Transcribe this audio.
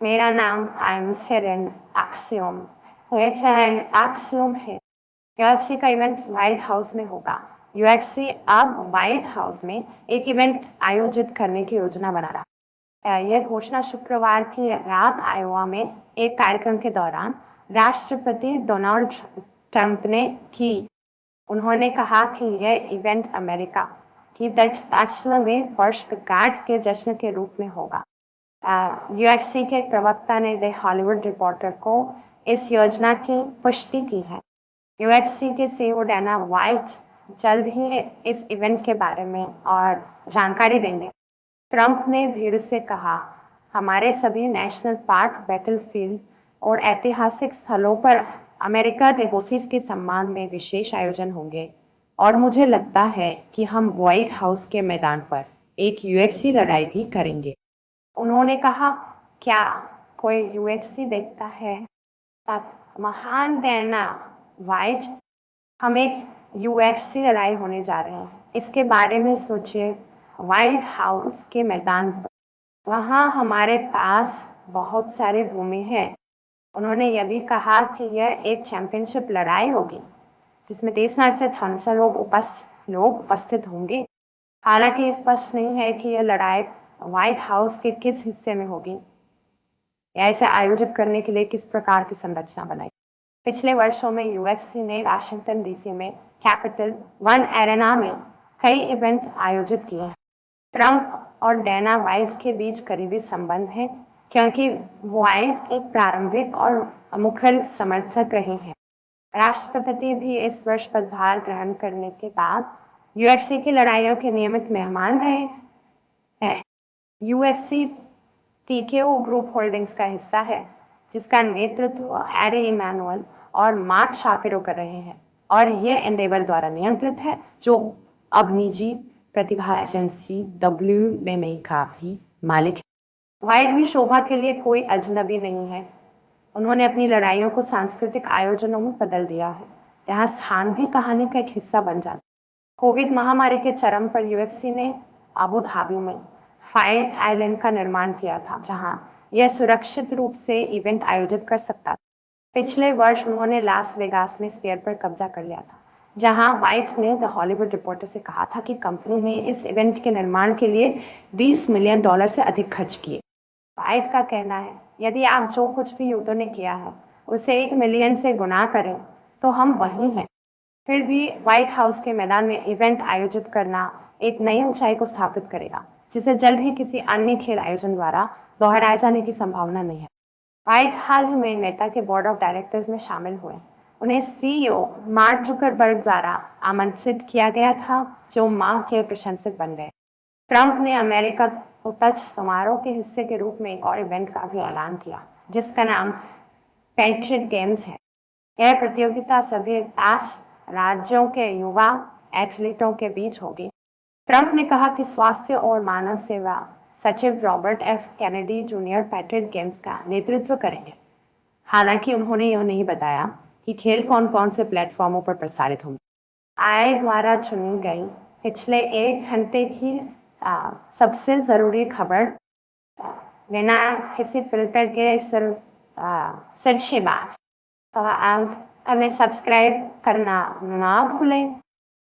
मेरा नाम आयम सेरेन एक्सियोम। एक्सियोम है। यूएफसी का इवेंट व्हाइट हाउस में होगा। यूएफसी अब व्हाइट हाउस में एक इवेंट आयोजित करने की योजना बना रहा है। यह घोषणा शुक्रवार की रात आयोवा में एक कार्यक्रम के दौरान राष्ट्रपति डोनाल्ड ट्रंप ने की। उन्होंने कहा कि यह इवेंट अमेरिका की 50वें वर्षगांठ के जश्न के रूप में होगा। यूएफसी के प्रवक्ता ने द हॉलीवुड रिपोर्टर को इस योजना की पुष्टि की है। यूएफसी के सीईओ डाना वाइट जल्द ही इस इवेंट के बारे में और जानकारी देंगे। ट्रंप ने भीड़ से कहा, हमारे सभी नेशनल पार्क, बैटलफील्ड और ऐतिहासिक स्थलों पर अमेरिका दिवस के सम्मान में विशेष आयोजन होंगे और मुझे लगता है कि हम व्हाइट हाउस के मैदान पर एक यूएफसी लड़ाई भी करेंगे। उन्होंने कहा, क्या कोई यूएफसी देखता है? तब महान डायना वाइट, हम एक यूएफसी लड़ाई होने जा रहे हैं, इसके बारे में सोचिए। व्हाइट हाउस के मैदान पर, वहाँ हमारे पास बहुत सारी भूमि है। उन्होंने यह भी कहा कि यह एक चैंपियनशिप लड़ाई होगी जिसमें देश भर से 600 लोग उपस्थित होंगे। हालांकि स्पष्ट नहीं है कि यह लड़ाई व्हाइट हाउस के किस हिस्से में होगी या इसे आयोजित करने के लिए किस प्रकार की संरचना बनाई। पिछले वर्षों में यूएफसी ने वाशिंगटन डीसी में कैपिटल वन एरेना में कई इवेंट आयोजित किए हैं। ट्रंप और डायना वाइट के बीच करीबी संबंध है क्योंकि वाइट एक प्रारंभिक और मुखर समर्थक रहे हैं। राष्ट्रपति भी इस वर्ष पदभार ग्रहण करने के बाद यूएफसी की लड़ाइयों के नियमित मेहमान रहे हैं। यूएफसी टीकेओ ग्रुप होल्डिंग्स का हिस्सा है जिसका नेतृत्व एरे इमानुअल और मार्क शापिरो कर रहे हैं और यह एंडेवर द्वारा नियंत्रित है जो अब निजी प्रतिभा एजेंसी WMA का भी मालिक है। वाइट भी शोभा के लिए कोई अजनबी नहीं है। उन्होंने अपनी लड़ाइयों को सांस्कृतिक आयोजनों में बदल दिया है। यहाँ स्थान भी कहानी का एक हिस्सा बन जाता है। कोविड महामारी के चरम पर यूएफसी ने अबू धाबी में फायर आइलैंड का निर्माण किया था जहां यह सुरक्षित रूप से इवेंट आयोजित कर सकता था। पिछले वर्ष उन्होंने लास वेगास में स्फीयर पर कब्जा कर लिया था जहां वाइट ने द हॉलीवुड रिपोर्टर से कहा था कि कंपनी ने इस इवेंट के निर्माण के लिए $20 मिलियन से अधिक खर्च किए। वाइट का कहना है, यदि आप जो कुछ भी यूदों ने किया है उसे 1 मिलियन से गुना करें तो हम वही हैं। फिर भी व्हाइट हाउस के मैदान में इवेंट आयोजित करना एक नई ऊंचाई को स्थापित करेगा जिसे जल्द ही किसी अन्य खेल आयोजन द्वारा दोहराए जाने की संभावना नहीं है। वाइट हाल ही में नेता के बोर्ड ऑफ डायरेक्टर्स में शामिल हुए। उन्हें सीईओ मार्क जुकरबर्ग द्वारा आमंत्रित किया गया था जो मां के प्रशंसक बन गए। ट्रंप ने अमेरिका उपज समारोह के हिस्से के रूप में एक और इवेंट का भी ऐलान किया जिसका नाम पेट्रियट गेम्स है। यह प्रतियोगिता सभी 5 राज्यों के युवा एथलीटों के बीच होगी। ट्रंप ने कहा कि स्वास्थ्य और मानव सेवा सचिव Robert F. Kennedy junior patriot games का नेतृत्व करेंगे। हालांकि उन्होंने यह नहीं बताया कि खेल कौन कौन से प्लेटफॉर्मों पर प्रसारित होंगे। आई द्वारा चुनी गई पिछले 1 घंटे की सबसे ज़रूरी खबर बिना किसी फिल्टर के सिर्फ बात। तो आप हमें सब्सक्राइब करना ना भूलें।